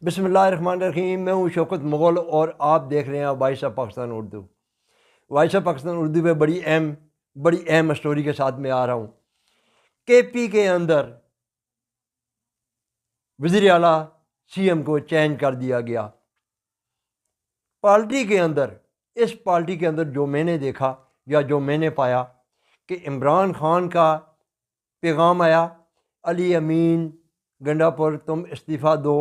बिस्मिल्लाहिर्रहमानिर्रहीम। मैं हूँ शौकत मुग़ल और आप देख रहे हैं voice of Pakistan Urdu. Voice of Pakistan Urdu में बड़ी अहम स्टोरी के साथ में आ रहा हूँ। KP के अंदर वज़ीर आला CM को चेंज कर दिया गया। पार्टी के अंदर, इस पार्टी के अंदर जो मैंने देखा या जो मैंने पाया कि इमरान खान का पैगाम आया, अली अमीन गंडापुर तुम इस्तीफ़ा दो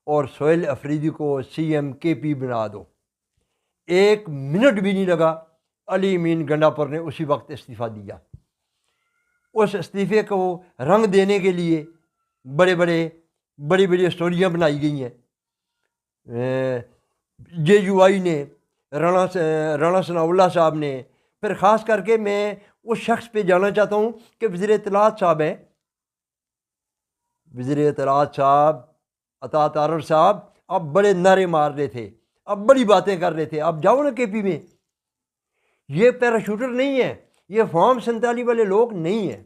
और सोहेल अफरीदी को CM KP बना दो। 1 मिनट भी नहीं लगा, अली अमीन गंडापुर ने उसी वक्त इस्तीफ़ा दिया। उस इस्तीफ़े को रंग देने के लिए बड़ी बड़ी स्टोरियाँ बनाई गई हैं। JUI ने, राणा सनाउल्लाह साहब ने, फिर ख़ास करके मैं उस शख्स पे जाना चाहता हूँ कि वज़ीर इत्तलात साहब हैं, वज़ीर इत्तलात साहब अता तारर साहब, आप बड़े नारे मार रहे थे, आप बड़ी बातें कर रहे थे, आप जाओ ना KP में। ये पैराशूटर नहीं है, ये फॉर्म 47 वाले लोग नहीं हैं,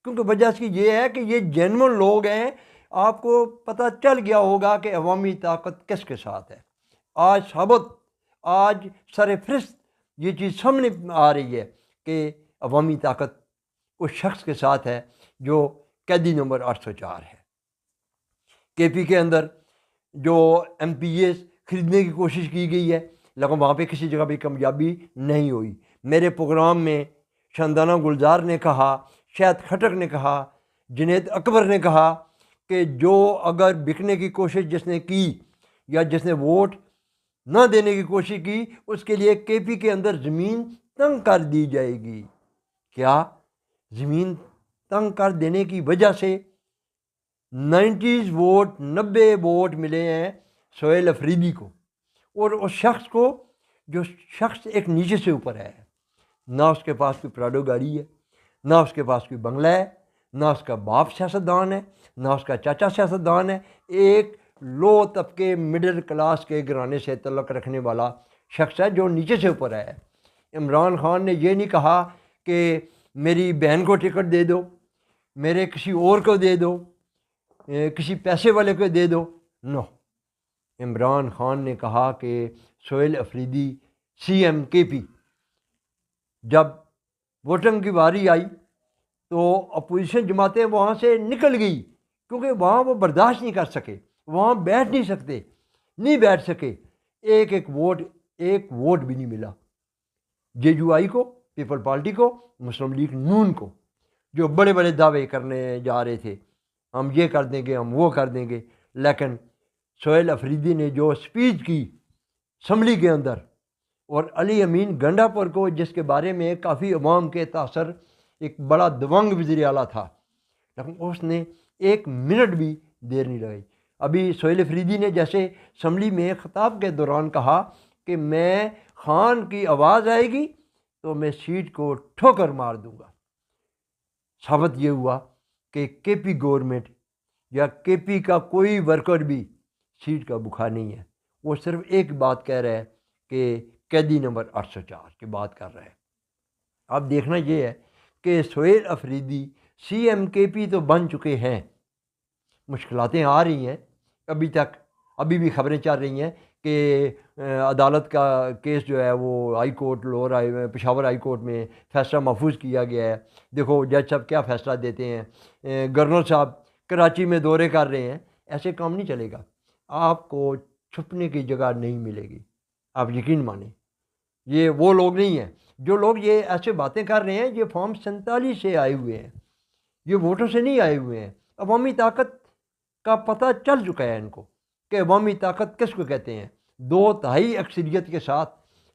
क्योंकि वजह इसकी ये है कि ये जेन्युइन लोग हैं। आपको पता चल गया होगा कि अवामी ताकत किसके साथ है। आज सर फहरिस्त ये चीज़ सामने आ रही है कि अवामी ताकत उस शख्स के साथ है जो कैदी नंबर 804 है। KP के अंदर जो MPAs ख़रीदने की कोशिश की गई है, लेकिन वहाँ पे किसी जगह भी कामयाबी नहीं हुई। मेरे प्रोग्राम में शानदाना गुलजार ने कहा, शायद खटक ने कहा, जुनैद अकबर ने कहा कि जो अगर बिकने की कोशिश जिसने की या जिसने वोट ना देने की कोशिश की, उसके लिए KP के अंदर ज़मीन तंग कर दी जाएगी। क्या ज़मीन तंग कर देने की वजह से 90 वोट मिले हैं सोहेल अफरीदी को, और उस शख्स को जो शख्स एक नीचे से ऊपर है, ना उसके पास कोई प्राडो गाड़ी है, ना उसके पास कोई बंगला है, ना उसका बाप सियासतदान है, ना उसका चाचा सियासतदान है। एक लो तबके मिडिल क्लास के घराने से तल्लुक़ रखने वाला शख्स है जो नीचे से ऊपर है। इमरान खान ने ये नहीं कहा कि मेरी बहन को टिकट दे दो, मेरे किसी और को दे दो, किसी पैसे वाले को दे दो। नो, इमरान खान ने कहा कि सोहेल अफरीदी CM KP। जब वोटिंग की बारी आई तो अपोजिशन जमातें वहाँ से निकल गई, क्योंकि वहाँ वो बर्दाश्त नहीं कर सके, वहाँ बैठ नहीं सकते, नहीं बैठ सके। एक वोट भी नहीं मिला JUI को, पीपल पार्टी को, मुस्लिम लीग नून को, जो बड़े बड़े दावे करने जा रहे थे, हम ये कर देंगे, हम वो कर देंगे। लेकिन सोहेल अफरीदी ने जो स्पीच की असम्बली के अंदर, और अली अमीन गंडापुर को, जिसके बारे में काफ़ी अवाम के तासर, एक बड़ा दबंग वज़ीर आला था, लेकिन उसने 1 मिनट भी देर नहीं लगाई। अभी सोहेल अफरीदी ने जैसे असम्बली में ख़िताब के दौरान कहा कि मैं खान की आवाज़ आएगी तो मैं सीट को ठोकर मार दूँगा। साबित ये हुआ कि KP गवर्नमेंट या KP का कोई वर्कर भी सीट का भूखा नहीं है। वो सिर्फ एक बात कह रहा है कि कैदी नंबर 804 की बात कर रहा है। अब देखना ये है कि सोहेल अफरीदी CM KP तो बन चुके हैं, मुश्किलातें आ रही हैं, अभी भी खबरें चल रही हैं कि अदालत का केस जो है वो high court, Peshawar high court में फ़ैसला महफूज किया गया है। देखो जज साहब क्या फ़ैसला देते हैं। गवर्नर साहब कराची में दौरे कर रहे हैं। ऐसे काम नहीं चलेगा, आपको छुपने की जगह नहीं मिलेगी, आप यकीन माने। ये वो लोग नहीं हैं, जो लोग ये ऐसे बातें कर रहे हैं, ये फॉर्म 47 से आए हुए हैं, ये वोटों से नहीं आए हुए हैं। अवामी ताकत का पता चल चुका है इनको कि अवामी ताकत किसको कहते हैं। 2/3 अक्सरियत के साथ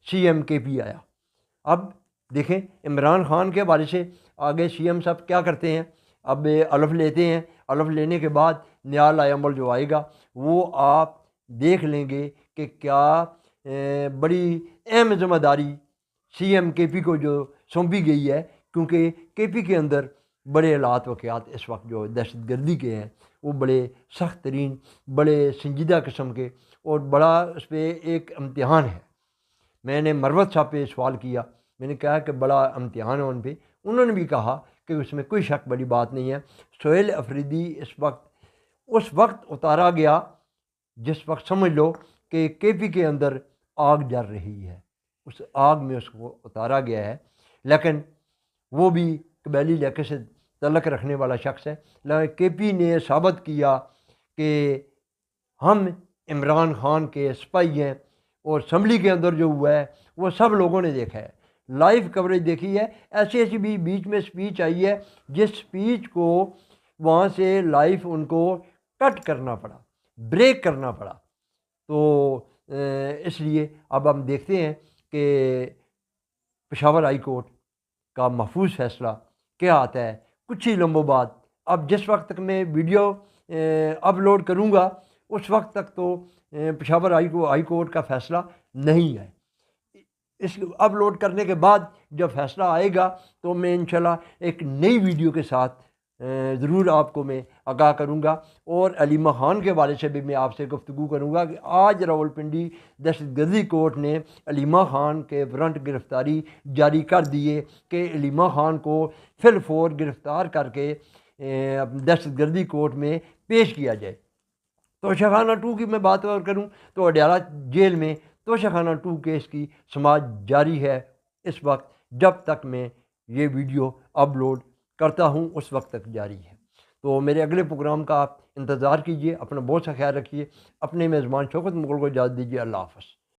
CM KP आया। अब देखें इमरान खान के हवाले से आगे CM साहब क्या करते हैं। अब अलफ लेते हैं, अलफ लेने के बाद नया लाएअमल जो आएगा वो आप देख लेंगे कि क्या बड़ी अहम ज़िम्मेदारी CM KP को जो सौंपी गई है, क्योंकि KP के अंदर बड़े हालात वाक़यात इस वक्त जो दहशत गर्दी के हैं वो बड़े सख्त तरीन, बड़े संजीदा किस्म के, और बड़ा उस पर एक इम्तिहान है। मैंने मरवत साहब पे सवाल किया, मैंने कहा कि बड़ा इम्तिहान है उन पर। उन्होंने भी कहा कि उसमें कोई शक बड़ी बात नहीं है। सोहेल अफरीदी उस वक्त उतारा गया جس وقت سمجھ لو کہ کے پی کے اندر آگ جل رہی ہے، اس آگ میں اس کو اتارا گیا ہے، لیکن وہ بھی قبیلی علاقے سے تعلق رکھنے والا شخص ہے، لیکن کے پی نے ثابت کیا کہ ہم عمران خان کے سپاہی ہیں، اور اسمبلی کے اندر جو ہوا ہے وہ سب لوگوں نے دیکھا ہے، لائیو کوریج دیکھی ہے۔ ایسی ایسی بھی بیچ میں سپیچ آئی ہے جس سپیچ کو وہاں سے لائیو ان کو کٹ کرنا پڑا، بریک کرنا پڑا۔ تو اس لیے اب ہم دیکھتے ہیں کہ پشاور ہائی کورٹ کا محفوظ فیصلہ کیا آتا ہے کچھ ہی لمحوں بعد۔ اب جس وقت تک میں ویڈیو اپلوڈ کروں گا اس وقت تک تو پشاور ہائی کورٹ کا فیصلہ نہیں ہے۔ اس اپلوڈ کرنے کے بعد جب فیصلہ آئے گا تو میں انشاءاللہ ایک نئی ویڈیو کے ساتھ ضرور آپ کو میں آگاہ کروں گا، اور علیمہ خان کے بارے سے بھی میں آپ سے گفتگو کروں گا کہ آج راولپنڈی دہشت گردی کورٹ نے علیمہ خان کے وارنٹ گرفتاری جاری کر دیے کہ علیمہ خان کو فی الفور گرفتار کر کے دہشت گردی کورٹ میں پیش کیا جائے۔ توشہ خانہ 2 کی میں بات اور کروں تو اڈیالہ جیل میں توشہ خانہ 2 کیس کی سماعت جاری ہے اس وقت، جب تک میں یہ ویڈیو اپلوڈ کرتا ہوں اس وقت تک جاری ہے۔ تو میرے اگلے پروگرام کا آپ انتظار کیجئے، اپنا بہت سا خیال رکھیے، اپنے میزبان شوکت مغل کو اجازت دیجیے، اللہ حافظ۔